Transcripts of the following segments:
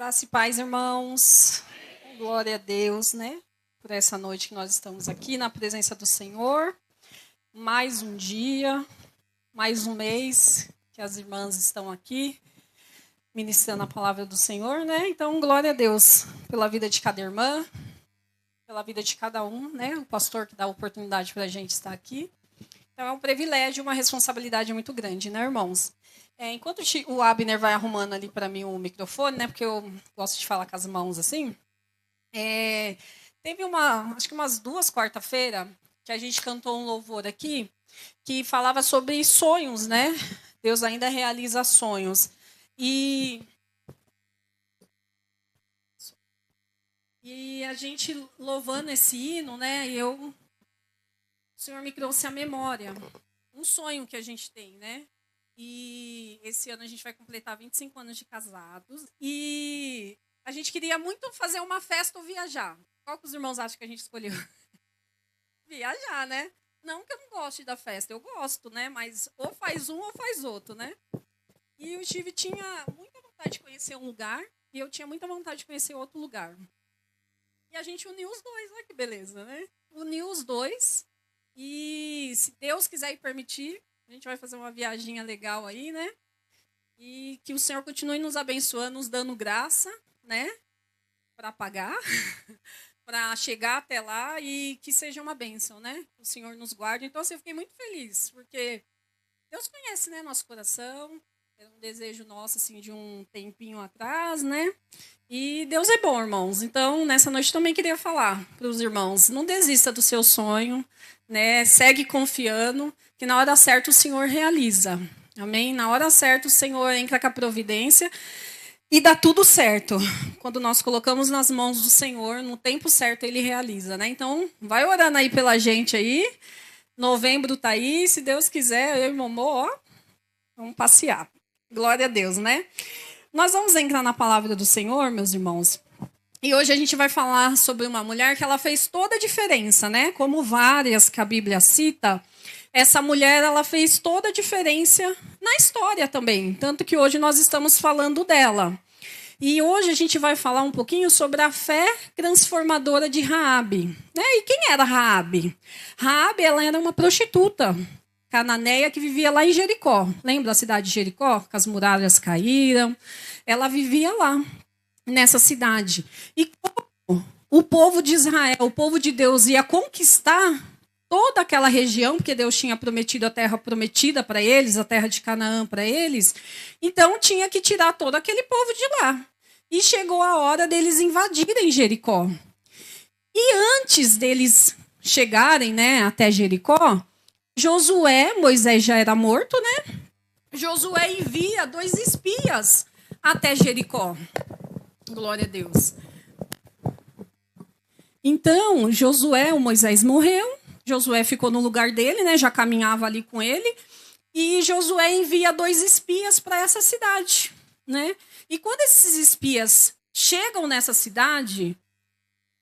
Graça e paz, irmãos. Glória a Deus, né? Por essa noite que nós estamos aqui na presença do Senhor. Mais um dia, mais um mês que as irmãs estão aqui ministrando a palavra do Senhor, né? Então, glória a Deus pela vida de cada irmã, pela vida de cada um, né? O pastor que dá a oportunidade para a gente estar aqui. Então, é um privilégio, uma responsabilidade muito grande, né, irmãos? Enquanto o Abner vai arrumando ali para mim o microfone, né? Porque eu gosto de falar com as mãos assim. Teve acho que umas 2 quarta-feiras que a gente cantou um louvor aqui que falava sobre sonhos, né? Deus ainda realiza sonhos. E a gente louvando esse hino, né? O Senhor me trouxe à memória um sonho que a gente tem, né? E esse ano a gente vai completar 25 anos de casados. E a gente queria muito fazer uma festa ou viajar. Qual que os irmãos acham que a gente escolheu? Viajar, né? Não que eu não goste da festa, eu gosto, né? Mas ou faz um ou faz outro, né? E o Steve tinha muita vontade de conhecer um lugar e eu tinha muita vontade de conhecer outro lugar. E a gente uniu os dois, olha que beleza, né? Uniu os dois e se Deus quiser e permitir, a gente vai fazer uma viaginha legal aí, né? E que o Senhor continue nos abençoando, nos dando graça, né? Para pagar, para chegar até lá e que seja uma bênção, né? Que o Senhor nos guarde. Então, assim, eu fiquei muito feliz, porque Deus conhece, né, nosso coração. Era um desejo nosso, assim, de um tempinho atrás, né? E Deus é bom, irmãos. Então, nessa noite também queria falar para os irmãos, não desista do seu sonho, né? Segue confiando, que na hora certa o Senhor realiza. Amém? Na hora certa o Senhor entra com a providência e dá tudo certo. Quando nós colocamos nas mãos do Senhor, no tempo certo Ele realiza, né? Então, vai orando aí pela gente aí. Novembro tá aí, se Deus quiser, eu e Momô, ó, vamos passear. Glória a Deus, né? Nós vamos entrar na palavra do Senhor, meus irmãos. E hoje a gente vai falar sobre uma mulher que ela fez toda a diferença, né? Como várias que a Bíblia cita, essa mulher ela fez toda a diferença na história também. Tanto que hoje nós estamos falando dela. E hoje a gente vai falar um pouquinho sobre a fé transformadora de Raabe. Né? E quem era Raabe? Raabe ela era uma prostituta cananeia que vivia lá em Jericó. Lembra da cidade de Jericó? Que as muralhas caíram. Ela vivia lá, nessa cidade. E como o povo de Israel, o povo de Deus ia conquistar toda aquela região, porque Deus tinha prometido a terra prometida para eles, a terra de Canaã para eles, então tinha que tirar todo aquele povo de lá. E chegou a hora deles invadirem Jericó. E antes deles chegarem, né, até Jericó, Josué, Moisés já era morto, né? Josué envia 2 espias até Jericó. Glória a Deus. Então, Josué, o Moisés morreu. Josué ficou no lugar dele, né? Já caminhava ali com ele. E Josué envia 2 espias para essa cidade, né? E quando esses espias chegam nessa cidade,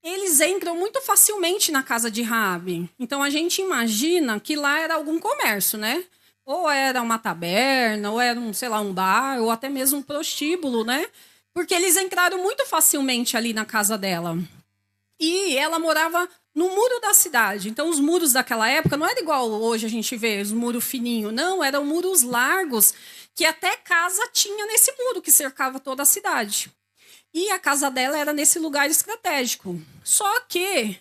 eles entram muito facilmente na casa de Raabe. Então a gente imagina que lá era algum comércio, né? Ou era uma taberna, ou era um bar, ou até mesmo um prostíbulo, né? Porque eles entraram muito facilmente ali na casa dela. E ela morava no muro da cidade. Então os muros daquela época não era igual hoje a gente vê, os muros fininhos, não, eram muros largos que até casa tinha nesse muro que cercava toda a cidade. E a casa dela era nesse lugar estratégico. Só que,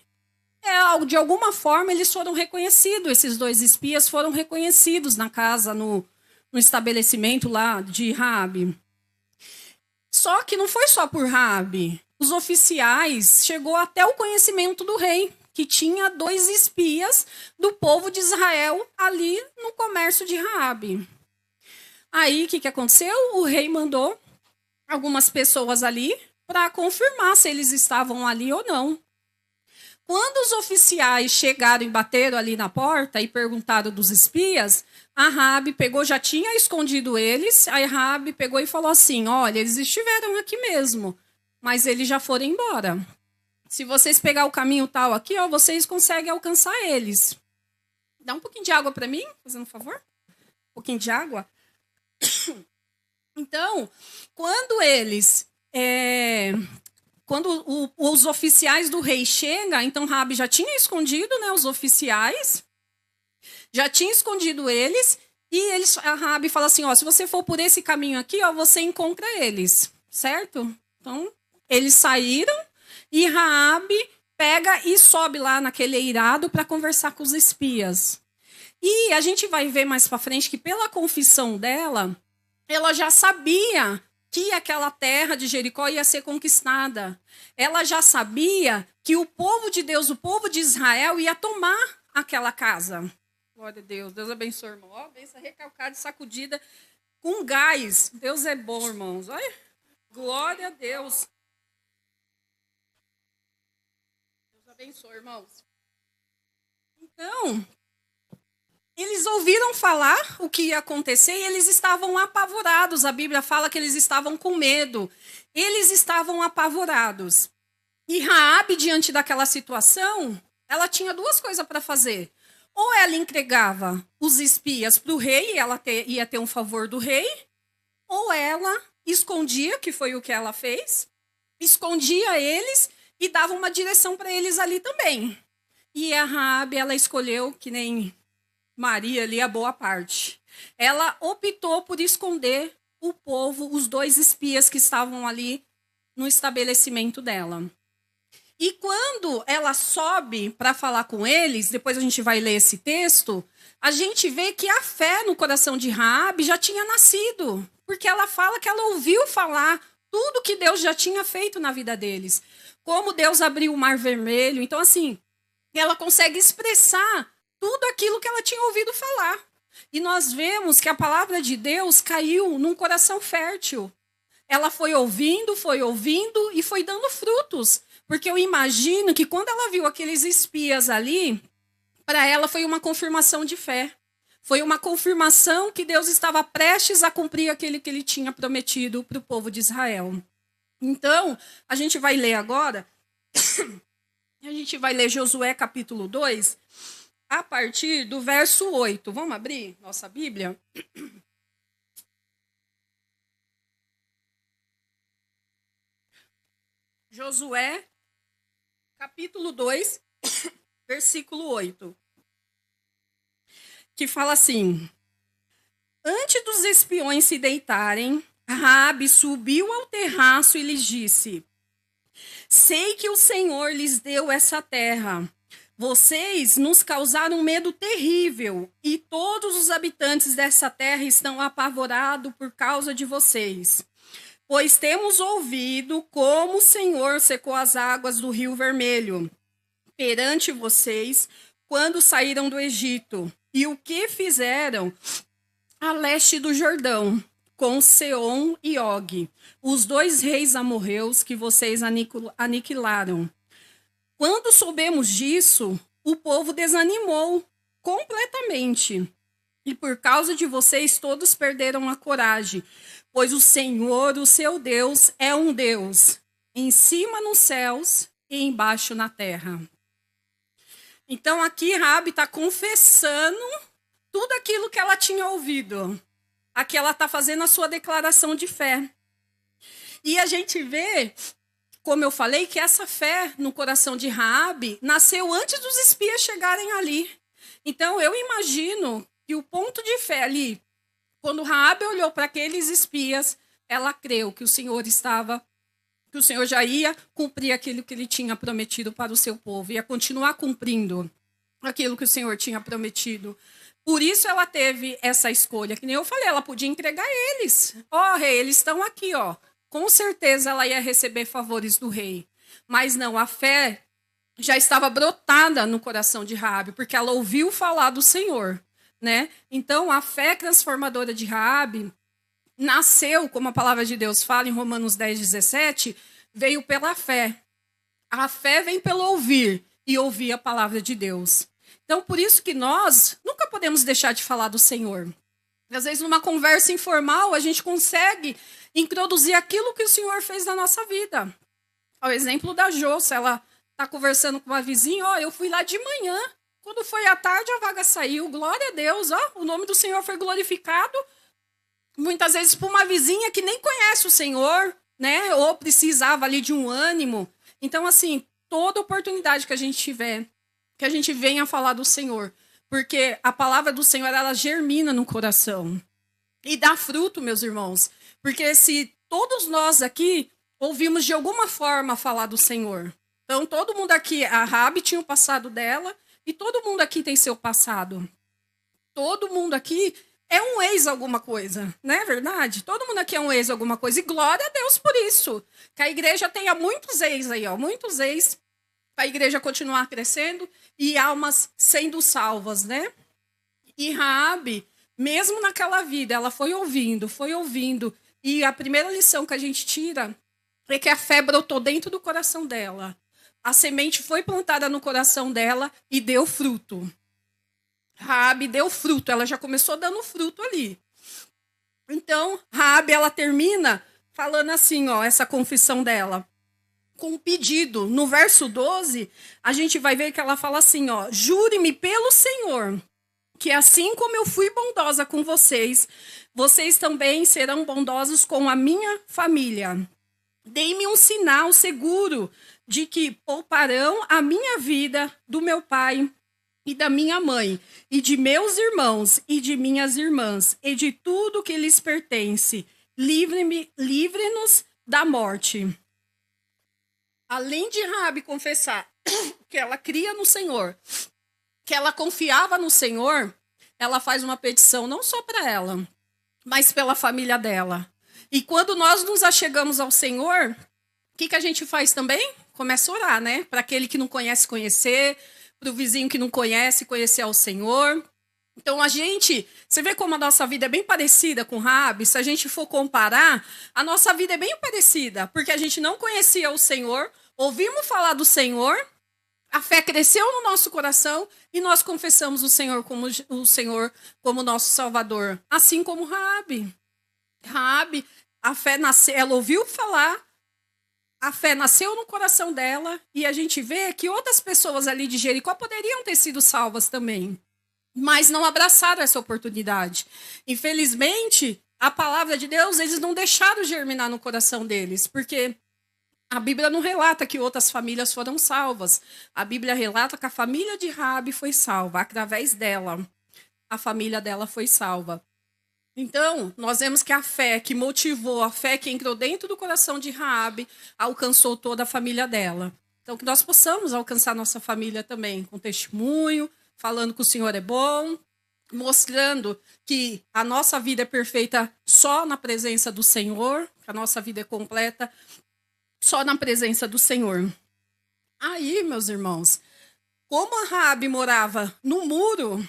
de alguma forma, eles foram reconhecidos. Esses 2 espias foram reconhecidos na casa, no estabelecimento lá de Raabe. Só que não foi só por Raabe. Os oficiais chegou até o conhecimento do rei, que tinha 2 espias do povo de Israel ali no comércio de Raabe. Aí, o que aconteceu? O rei mandou algumas pessoas ali para confirmar se eles estavam ali ou não. Quando os oficiais chegaram e bateram ali na porta e perguntaram dos espias, a Raabe pegou, já tinha escondido eles, aí Raabe pegou e falou assim, olha, eles estiveram aqui mesmo, mas eles já foram embora. Se vocês pegar o caminho tal aqui, ó, vocês conseguem alcançar eles. Dá um pouquinho de água para mim, fazendo um favor? Um pouquinho de água. Então, quando eles quando os oficiais do rei chegam, então Raabe já tinha escondido, né, os oficiais, já tinha escondido eles, e a Raabe fala assim, ó, se você for por esse caminho aqui, ó, você encontra eles, certo? Então, eles saíram e Raabe pega e sobe lá naquele eirado para conversar com os espias. E a gente vai ver mais para frente que pela confissão dela, ela já sabia que aquela terra de Jericó ia ser conquistada. Ela já sabia que o povo de Deus, o povo de Israel, ia tomar aquela casa. Glória a Deus. Deus abençoe, irmão. Ó, bênção recalcada e sacudida com gás. Deus é bom, irmãos. Olha. Glória a Deus. Deus abençoe, irmãos. Então, eles ouviram falar o que ia acontecer e eles estavam apavorados. A Bíblia fala que eles estavam com medo. Eles estavam apavorados. E Raabe, diante daquela situação, ela tinha duas coisas para fazer. Ou ela entregava os espias para o rei e ela ia ter um favor do rei, ou ela escondia, que foi o que ela fez, escondia eles e dava uma direção para eles ali também. E a Raabe, ela escolheu, que nem Maria ali, a boa parte. Ela optou por esconder o povo, os dois espias que estavam ali no estabelecimento dela. E quando ela sobe para falar com eles, depois a gente vai ler esse texto, a gente vê que a fé no coração de Raabe já tinha nascido, porque ela fala que ela ouviu falar tudo que Deus já tinha feito na vida deles. Como Deus abriu o Mar Vermelho. Então, assim, ela consegue expressar tudo aquilo que ela tinha ouvido falar. E nós vemos que a palavra de Deus caiu num coração fértil. Ela foi ouvindo e foi dando frutos. Porque eu imagino que quando ela viu aqueles espias ali, para ela foi uma confirmação de fé. Foi uma confirmação que Deus estava prestes a cumprir aquele que ele tinha prometido para o povo de Israel. Então, a gente vai ler agora, a gente vai ler Josué capítulo 2, a partir do verso 8. Vamos abrir nossa Bíblia? Josué capítulo 2, versículo 8. Que fala assim: antes dos espiões se deitarem, Raabe subiu ao terraço e lhes disse: sei que o Senhor lhes deu essa terra. Vocês nos causaram medo terrível, e todos os habitantes dessa terra estão apavorados por causa de vocês. Pois temos ouvido como o Senhor secou as águas do Rio Vermelho perante vocês quando saíram do Egito, e o que fizeram a leste do Jordão, com Seom e Og, os dois reis amorreus que vocês aniquilaram. Quando soubemos disso, o povo desanimou completamente. E por causa de vocês, todos perderam a coragem. Pois o Senhor, o seu Deus, é um Deus, em cima nos céus e embaixo na terra. Então aqui Raabe está confessando tudo aquilo que ela tinha ouvido. Aqui ela está fazendo a sua declaração de fé. E a gente vê, como eu falei, que essa fé no coração de Raabe nasceu antes dos espias chegarem ali. Então eu imagino que o ponto de fé ali, quando Raabe olhou para aqueles espias, ela creu que o Senhor já ia cumprir aquilo que ele tinha prometido para o seu povo, ia continuar cumprindo aquilo que o Senhor tinha prometido. Por isso ela teve essa escolha, que nem eu falei, ela podia entregar eles. Ó, rei, eles estão aqui, ó. Com certeza ela ia receber favores do rei. Mas não, a fé já estava brotada no coração de Raabe, porque ela ouviu falar do Senhor, né? Então, a fé transformadora de Raabe nasceu, como a palavra de Deus fala em Romanos 10, 17, veio pela fé. A fé vem pelo ouvir e ouvir a palavra de Deus. Então, por isso que nós nunca podemos deixar de falar do Senhor. Às vezes, numa conversa informal, a gente consegue introduzir aquilo que o Senhor fez na nossa vida. O exemplo da Jossa, ela está conversando com uma vizinha, ó, eu fui lá de manhã, quando foi à tarde a vaga saiu, glória a Deus, ó, o nome do Senhor foi glorificado. Muitas vezes por uma vizinha que nem conhece o Senhor, né? Ou precisava ali de um ânimo. Então, assim, toda oportunidade que a gente tiver, que a gente venha falar do Senhor, porque a palavra do Senhor, ela germina no coração e dá fruto, meus irmãos. Porque se todos nós aqui ouvimos de alguma forma falar do Senhor, então todo mundo aqui, a Rabi tinha o passado dela e todo mundo aqui tem seu passado. Todo mundo aqui é um ex alguma coisa, não é verdade? Todo mundo aqui é um ex alguma coisa. E glória a Deus por isso. Que a igreja tenha muitos ex aí, ó, muitos ex, para a igreja continuar crescendo e almas sendo salvas, né? E Raabe, mesmo naquela vida, ela foi ouvindo. E a primeira lição que a gente tira é que a fé brotou dentro do coração dela. A semente foi plantada no coração dela e deu fruto. Raabe deu fruto, ela já começou dando fruto ali. Então, Raabe, ela termina falando assim, ó, essa confissão dela, com um pedido. No verso 12, a gente vai ver que ela fala assim, ó, jure-me pelo Senhor, que assim como eu fui bondosa com vocês, vocês também serão bondosos com a minha família. Dei-me um sinal seguro de que pouparão a minha vida do meu pai e da minha mãe, e de meus irmãos, e de minhas irmãs, e de tudo que lhes pertence. Livre-nos da morte. Além de Raabe confessar que ela cria no Senhor, que ela confiava no Senhor, ela faz uma petição não só para ela, mas pela família dela. E quando nós nos achegamos ao Senhor, o que a gente faz também? Começa a orar, né? Para aquele que não conhece, conhecer, para o vizinho que não conhece, conhecer ao Senhor. Então, você vê como a nossa vida é bem parecida com Raabe? Se a gente for comparar, a nossa vida é bem parecida, porque a gente não conhecia o Senhor, ouvimos falar do Senhor, a fé cresceu no nosso coração e nós confessamos o Senhor como nosso Salvador. Assim como Raabe. Raabe, a fé nasceu, ela ouviu falar, a fé nasceu no coração dela e a gente vê que outras pessoas ali de Jericó poderiam ter sido salvas também, mas não abraçaram essa oportunidade. Infelizmente, a palavra de Deus, eles não deixaram germinar no coração deles, porque a Bíblia não relata que outras famílias foram salvas. A Bíblia relata que a família de Raabe foi salva, através dela. A família dela foi salva. Então, nós vemos que a fé que motivou, a fé que entrou dentro do coração de Raabe, alcançou toda a família dela. Então, que nós possamos alcançar nossa família também, com testemunho, falando que o Senhor é bom, mostrando que a nossa vida é perfeita só na presença do Senhor, que a nossa vida é completa só na presença do Senhor. Aí, meus irmãos, como a Raabe morava no muro,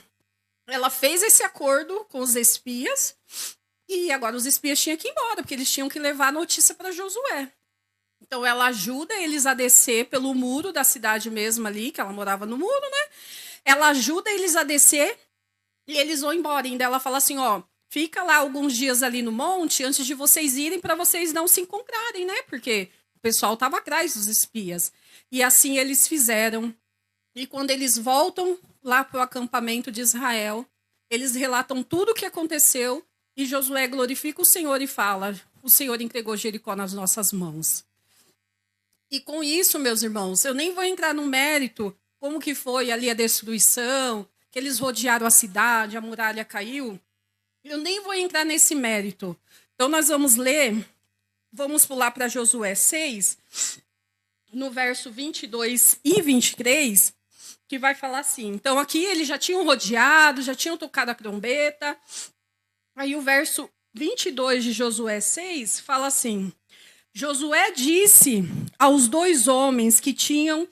ela fez esse acordo com os espias e agora os espias tinham que ir embora, porque eles tinham que levar a notícia para Josué. Então ela ajuda eles a descer pelo muro da cidade mesmo ali, que ela morava no muro, né? Ela ajuda eles a descer e eles vão embora. Ainda ela fala assim, ó, fica lá alguns dias ali no monte antes de vocês irem para vocês não se encontrarem, né? Porque o pessoal estava atrás dos espias. E assim eles fizeram. E quando eles voltam lá para o acampamento de Israel, eles relatam tudo o que aconteceu e Josué glorifica o Senhor e fala, o Senhor entregou Jericó nas nossas mãos. E com isso, meus irmãos, eu nem vou entrar no mérito como que foi ali a destruição, que eles rodearam a cidade, a muralha caiu. Eu nem vou entrar nesse mérito. Então nós vamos ler, vamos pular para Josué 6, no verso 22 e 23, que vai falar assim. Então, aqui eles já tinham rodeado, já tinham tocado a trombeta. Aí o verso 22 de Josué 6 fala assim: Josué disse aos 2 homens que tinham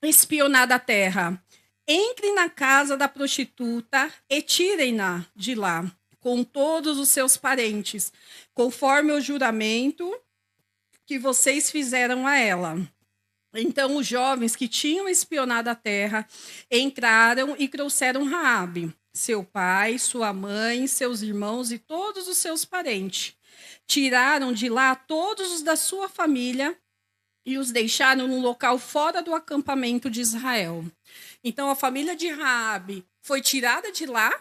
espionado a terra: entrem na casa da prostituta e tirem-na de lá, com todos os seus parentes, conforme o juramento que vocês fizeram a ela. Então os jovens que tinham espionado a terra entraram e trouxeram Raabe, seu pai, sua mãe, seus irmãos e todos os seus parentes. Tiraram de lá todos os da sua família e os deixaram num local fora do acampamento de Israel. Então a família de Raabe foi tirada de lá,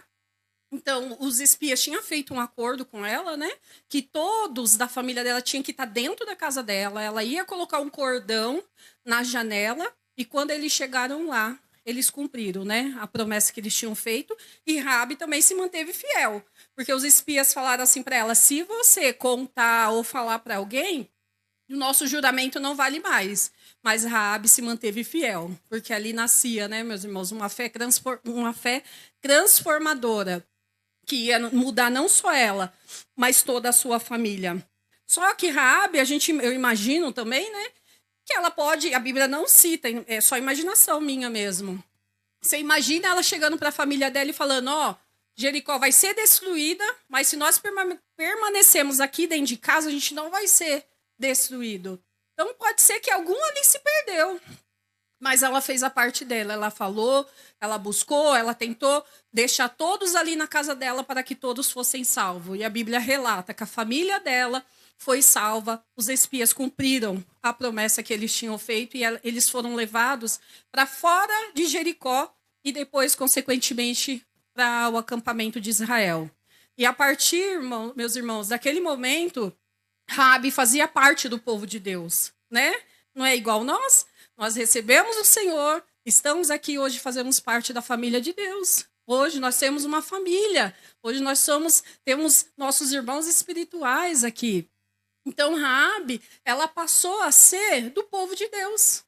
Então, os espias tinham feito um acordo com ela, né? Que todos da família dela tinham que estar dentro da casa dela. Ela ia colocar um cordão na janela e quando eles chegaram lá, eles cumpriram, né? A promessa que eles tinham feito. E Raabe também se manteve fiel, porque os espias falaram assim para ela: se você contar ou falar para alguém, o nosso juramento não vale mais. Mas Raabe se manteve fiel, porque ali nascia, né, meus irmãos, uma fé transformadora, que ia mudar não só ela, mas toda a sua família. Só que Raabe, eu imagino também, né, que ela pode, a Bíblia não cita, é só imaginação minha mesmo. Você imagina ela chegando para a família dela e falando: ó, Jericó vai ser destruída, mas se nós permanecemos aqui dentro de casa, a gente não vai ser destruído. Então pode ser que algum ali se perdeu. Mas ela fez a parte dela, ela falou, ela buscou, ela tentou deixar todos ali na casa dela para que todos fossem salvos. E a Bíblia relata que a família dela foi salva, os espias cumpriram a promessa que eles tinham feito e eles foram levados para fora de Jericó e depois, consequentemente, para o acampamento de Israel. E a partir, meus irmãos, daquele momento, Raabe fazia parte do povo de Deus, né? Não é igual nós? Nós recebemos o Senhor, estamos aqui hoje, fazemos parte da família de Deus. Hoje nós temos uma família, hoje nós temos nossos irmãos espirituais aqui. Então, Raabe, ela passou a ser do povo de Deus.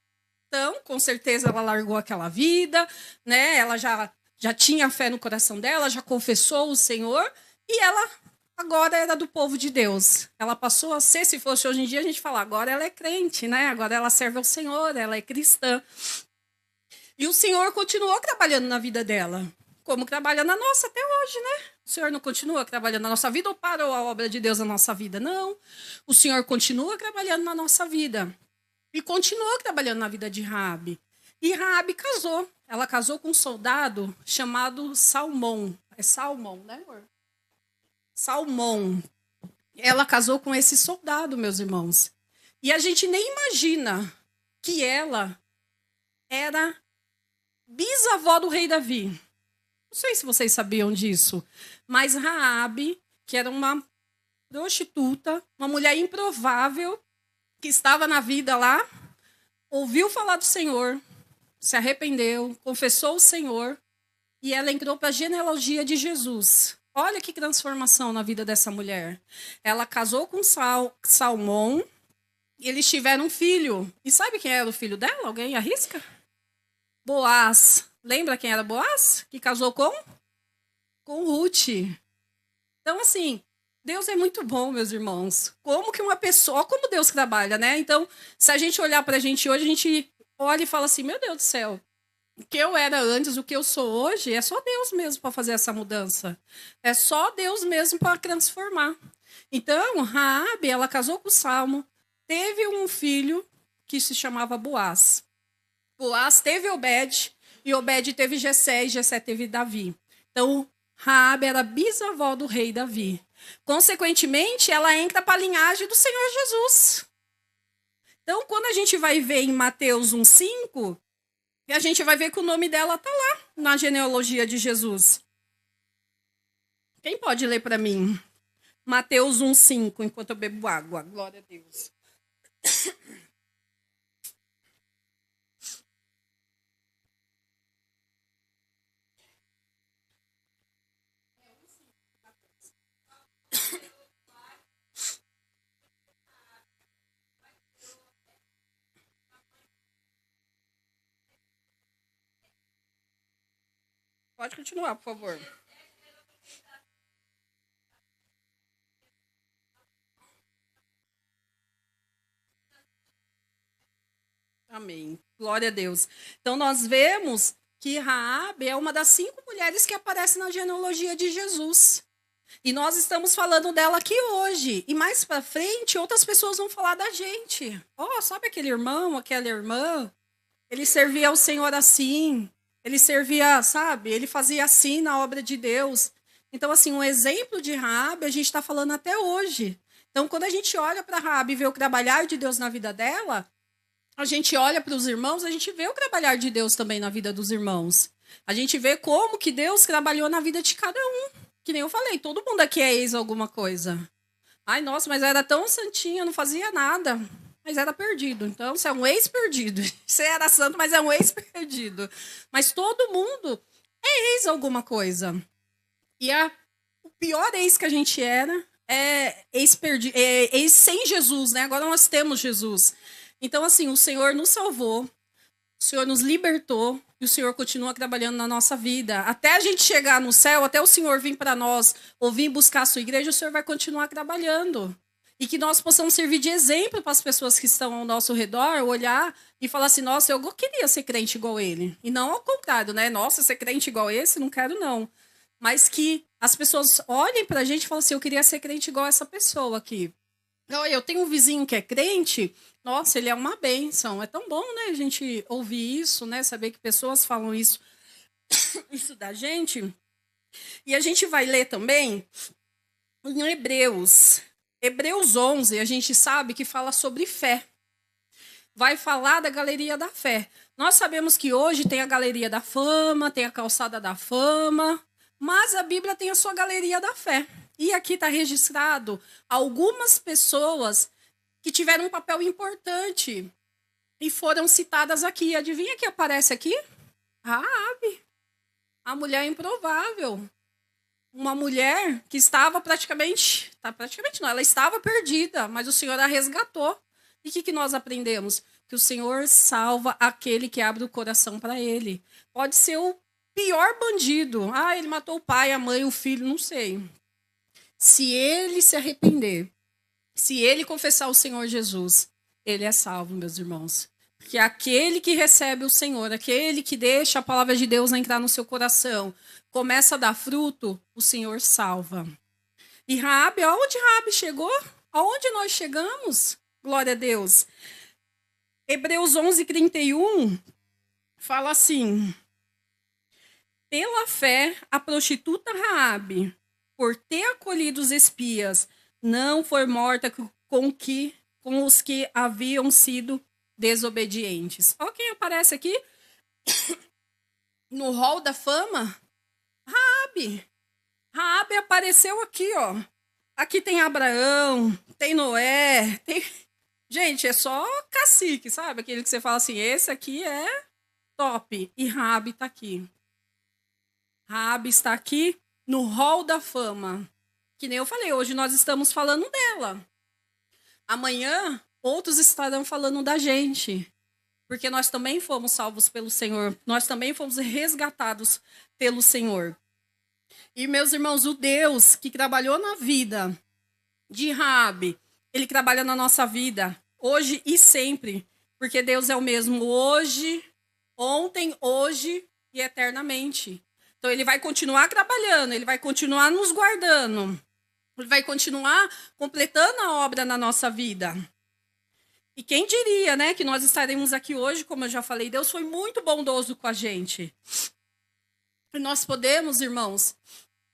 Então, com certeza, ela largou aquela vida, né? Ela já tinha fé no coração dela, já confessou o Senhor, e ela agora era do povo de Deus. Ela passou a ser, se fosse hoje em dia, a gente fala, agora ela é crente, né? Agora ela serve ao Senhor, ela é cristã. E o Senhor continuou trabalhando na vida dela, como trabalha na nossa até hoje, né? O Senhor não continua trabalhando na nossa vida ou parou a obra de Deus na nossa vida? Não. O Senhor continua trabalhando na nossa vida. E continuou trabalhando na vida de Raabe. E Raabe casou. Ela casou com um soldado chamado Salmão. É Salmão, né, amor? Salmão. Ela casou com esse soldado, meus irmãos. E a gente nem imagina que ela era bisavó do rei Davi. Não sei se vocês sabiam disso, mas Raabe, que era uma prostituta, uma mulher improvável, que estava na vida lá, ouviu falar do Senhor, se arrependeu, confessou o Senhor, e ela entrou para a genealogia de Jesus. Olha que transformação na vida dessa mulher. Ela casou com Salmão, e eles tiveram um filho. E sabe quem era o filho dela? Alguém arrisca? Boaz. Lembra quem era Boaz? Que casou com Ruth. Então, assim, Deus é muito bom, meus irmãos. Como que uma pessoa... Como Deus trabalha, né? Então, se a gente olhar para a gente hoje, a gente olha e fala assim, meu Deus do céu, o que eu era antes, o que eu sou hoje, é só Deus mesmo para fazer essa mudança. É só Deus mesmo para transformar. Então, Raabe, ela casou com Salmo, teve um filho que se chamava Boaz. Boaz teve Obed, e Obed teve Jessé, e Jessé teve Davi. Então, Raabe era bisavó do rei Davi. Consequentemente, ela entra para a linhagem do Senhor Jesus. Então, quando a gente vai ver em Mateus 1,5, a gente vai ver que o nome dela está lá, na genealogia de Jesus. Quem pode ler para mim? Mateus 1,5, enquanto eu bebo água. Glória a Deus. Pode continuar, por favor. Amém. Glória a Deus. Então, nós vemos que Raabe é uma das 5 mulheres que aparecem na genealogia de Jesus. E nós estamos falando dela aqui hoje. E mais para frente, outras pessoas vão falar da gente. Oh, sabe aquele irmão, aquela irmã? Ele servia ao Senhor assim. Ele servia, sabe? Ele fazia assim na obra de Deus. Então, assim, um exemplo de Raabe a gente está falando até hoje. Então, quando a gente olha para Raabe e vê o trabalhar de Deus na vida dela, a gente olha para os irmãos, a gente vê o trabalhar de Deus também na vida dos irmãos. A gente vê como que Deus trabalhou na vida de cada um. Que nem eu falei, todo mundo aqui é ex alguma coisa. Ai, nossa, mas eu era tão santinha, não fazia nada. Mas era perdido. Então, você é um ex-perdido. Você era santo, mas é um ex-perdido. Mas todo mundo é ex alguma coisa. E o pior ex que a gente era é ex-perdido, ex sem Jesus, né? Agora nós temos Jesus. Então, assim, o Senhor nos salvou, o Senhor nos libertou e o Senhor continua trabalhando na nossa vida. Até a gente chegar no céu, até o Senhor vir para nós ou vir buscar a sua igreja, o Senhor vai continuar trabalhando. E que nós possamos servir de exemplo para as pessoas que estão ao nosso redor, olhar e falar assim, nossa, eu queria ser crente igual ele. E não ao contrário, né? Nossa, ser crente igual esse, não quero não. Mas que as pessoas olhem para a gente e falem assim, eu queria ser crente igual essa pessoa aqui. Eu tenho um vizinho que é crente, nossa, ele é uma bênção. É tão bom, né, a gente ouvir isso, né? Saber que pessoas falam isso, isso da gente. E a gente vai ler também em Hebreus 11, a gente sabe que fala sobre fé. Vai falar da galeria da fé. Nós sabemos que hoje tem a galeria da fama, tem a calçada da fama, mas a Bíblia tem a sua galeria da fé. E aqui está registrado algumas pessoas que tiveram um papel importante e foram citadas aqui. Adivinha que aparece aqui? Raabe, a mulher improvável. Uma mulher que estava praticamente não, ela estava perdida, mas o Senhor a resgatou. E o que nós aprendemos? Que o Senhor salva aquele que abre o coração para ele. Pode ser o pior bandido. Ah, ele matou o pai, a mãe, o filho, não sei. Se ele se arrepender, se ele confessar o Senhor Jesus, ele é salvo, meus irmãos. Porque aquele que recebe o Senhor, aquele que deixa a palavra de Deus entrar no seu coração, começa a dar fruto, o Senhor salva. E Raabe, aonde Raabe chegou? Aonde nós chegamos? Glória a Deus. Hebreus 11:31 fala assim: pela fé, a prostituta Raabe, por ter acolhido os espias, não foi morta com os que haviam sido desobedientes. Olha quem aparece aqui no hall da fama. Raabe. Raabe apareceu aqui, ó. Aqui tem Abraão, tem Noé, tem... Gente, é só cacique, sabe? Aquele que você fala assim, esse aqui é top. E Raabe está aqui. Raabe está aqui no hall da fama. Que nem eu falei, hoje nós estamos falando dela. Amanhã, outros estarão falando da gente. Porque nós também fomos salvos pelo Senhor. Nós também fomos resgatados pelo Senhor. E, meus irmãos, o Deus que trabalhou na vida de Raabe, ele trabalha na nossa vida, hoje e sempre. Porque Deus é o mesmo hoje, ontem, hoje e eternamente. Então, ele vai continuar trabalhando, ele vai continuar nos guardando. Ele vai continuar completando a obra na nossa vida. E quem diria, né, que nós estaremos aqui hoje, como eu já falei, Deus foi muito bondoso com a gente. E nós podemos, irmãos,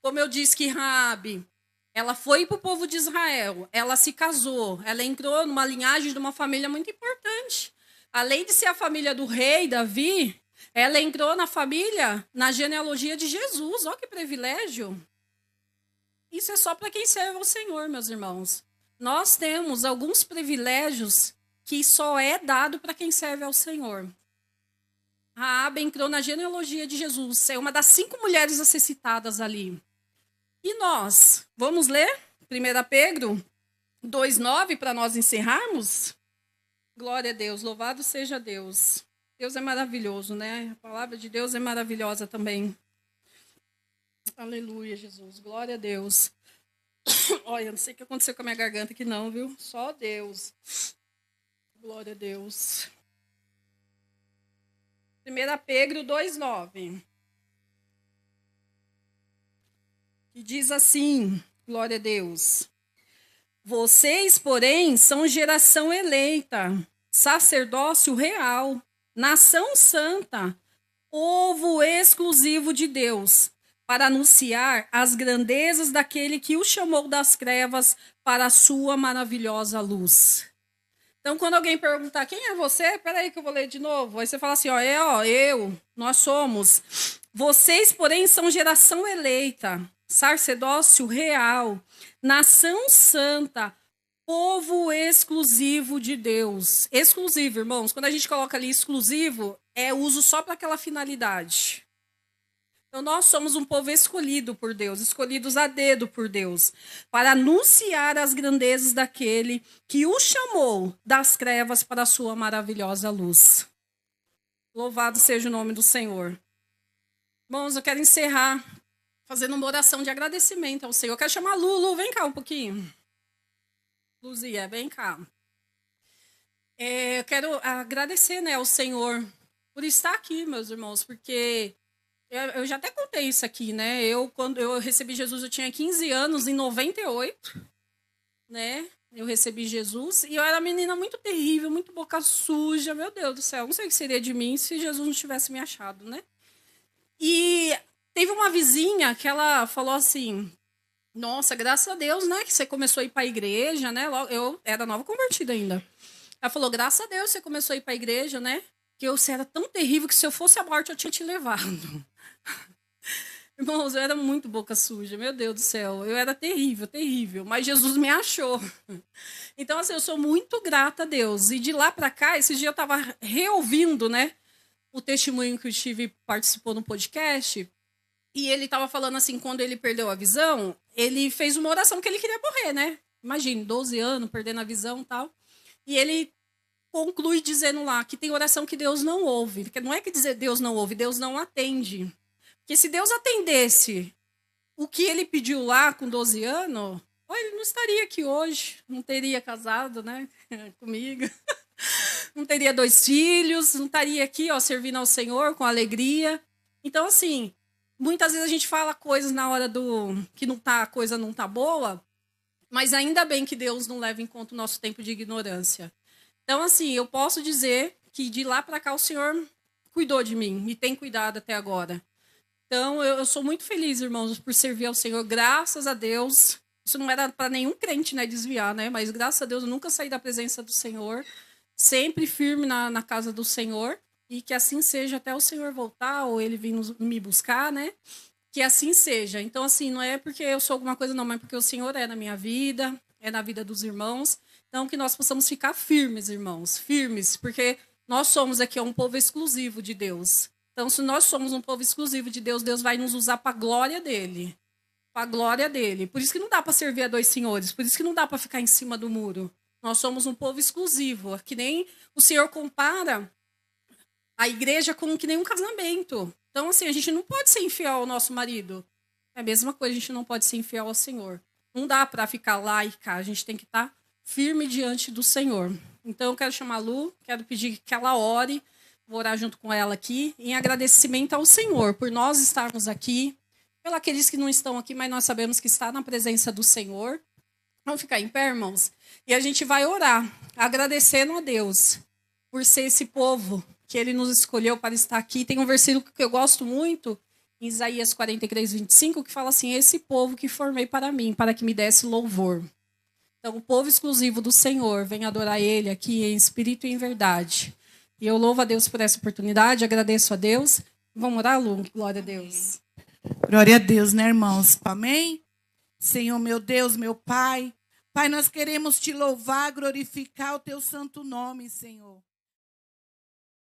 como eu disse que Raabe, ela foi para o povo de Israel, ela se casou, ela entrou numa linhagem de uma família muito importante. Além de ser a família do rei Davi, ela entrou na família, na genealogia de Jesus. Olha que privilégio. Isso é só para quem serve ao Senhor, meus irmãos. Nós temos alguns privilégios que só é dado para quem serve ao Senhor. Raabe entrou na genealogia de Jesus. É uma das 5 mulheres a ser citadas ali. E nós, vamos ler 1 Pedro 2,9 para nós encerrarmos? Glória a Deus, louvado seja Deus. Deus é maravilhoso, né? A palavra de Deus é maravilhosa também. Aleluia, Jesus. Glória a Deus. Olha, eu não sei o que aconteceu com a minha garganta aqui não, viu? Só Deus. Glória a Deus. 1 Pedro 2,9. Que diz assim, glória a Deus. Vocês, porém, são geração eleita, sacerdócio real, nação santa, povo exclusivo de Deus, para anunciar as grandezas daquele que o chamou das trevas para a sua maravilhosa luz. Então, quando alguém perguntar, quem é você? Peraí que eu vou ler de novo. Aí você fala assim, nós somos. Vocês, porém, são geração eleita, sacerdócio real, nação santa, povo exclusivo de Deus. Exclusivo, irmãos. Quando a gente coloca ali exclusivo, é uso só para aquela finalidade. Então, nós somos um povo escolhido por Deus, escolhidos a dedo por Deus, para anunciar as grandezas daquele que o chamou das trevas para a sua maravilhosa luz. Louvado seja o nome do Senhor. Irmãos, eu quero encerrar fazendo uma oração de agradecimento ao Senhor. Eu quero chamar a Lu, vem cá um pouquinho. Luzia, vem cá. Eu quero agradecer, né, ao Senhor por estar aqui, meus irmãos, porque eu já até contei isso aqui, né? Quando eu recebi Jesus, eu tinha 15 anos, em 98, né? Eu recebi Jesus e eu era uma menina muito terrível, muito boca suja, meu Deus do céu. Não sei o que seria de mim se Jesus não tivesse me achado, né? E teve uma vizinha que ela falou assim: nossa, graças a Deus, né? Que você começou a ir para a igreja, né? Eu era nova convertida ainda. Ela falou: graças a Deus você começou a ir para a igreja, né? Que você era tão terrível que se eu fosse a morte eu tinha te levado. Irmãos, eu era muito boca suja, meu Deus do céu. Eu era terrível, terrível. Mas Jesus me achou. Então, assim, eu sou muito grata a Deus. E de lá para cá, esse dia eu estava reouvindo, né? O testemunho que o Steve participou no podcast. E ele estava falando assim, quando ele perdeu a visão, ele fez uma oração que ele queria morrer, né? Imagine, 12 anos, perdendo a visão e tal. E ele conclui dizendo lá que tem oração que Deus não ouve. Não é que dizer Deus não ouve, Deus não atende. Porque se Deus atendesse o que ele pediu lá com 12 anos, ele não estaria aqui hoje, não teria casado, né, comigo, não teria 2 filhos, não estaria aqui, ó, servindo ao Senhor com alegria. Então, assim, muitas vezes a gente fala coisas na hora que a coisa não tá boa, mas ainda bem que Deus não leva em conta o nosso tempo de ignorância. Então, assim, eu posso dizer que de lá para cá o Senhor cuidou de mim, me tem cuidado até agora. Então, eu sou muito feliz, irmãos, por servir ao Senhor, graças a Deus. Isso não era para nenhum crente, né, desviar, né? Mas graças a Deus eu nunca saí da presença do Senhor, sempre firme na casa do Senhor, e que assim seja até o Senhor voltar ou ele vir me buscar, né? Que assim seja. Então, assim, não é porque eu sou alguma coisa, não, mas porque o Senhor é na minha vida, é na vida dos irmãos. Então, que nós possamos ficar firmes, irmãos, firmes, porque nós somos aqui um povo exclusivo de Deus. Então, se nós somos um povo exclusivo de Deus, Deus vai nos usar para a glória dele. Para a glória dele. Por isso que não dá para servir a 2 senhores. Por isso que não dá para ficar em cima do muro. Nós somos um povo exclusivo. Que nem o Senhor compara a igreja com que nem um casamento. Então, assim, a gente não pode ser infiel ao nosso marido. É a mesma coisa, a gente não pode ser infiel ao Senhor. Não dá para ficar lá e cá. A gente tem que estar firme diante do Senhor. Então, eu quero chamar a Lu, quero pedir que ela ore. Vou orar junto com ela aqui, em agradecimento ao Senhor, por nós estarmos aqui, pelos aqueles que não estão aqui, mas nós sabemos que está na presença do Senhor. Vamos ficar em pé, irmãos? E a gente vai orar, agradecendo a Deus, por ser esse povo que Ele nos escolheu para estar aqui. Tem um versículo que eu gosto muito, em Isaías 43, 25, que fala assim: esse povo que formei para mim, para que me desse louvor. Então, o povo exclusivo do Senhor, vem adorar Ele aqui em espírito e em verdade. E eu louvo a Deus por essa oportunidade, agradeço a Deus. Vamos orar, Lu? Glória a Deus. Glória a Deus, né, irmãos? Amém? Senhor, meu Deus, meu Pai. Pai, nós queremos te louvar, glorificar o teu santo nome, Senhor.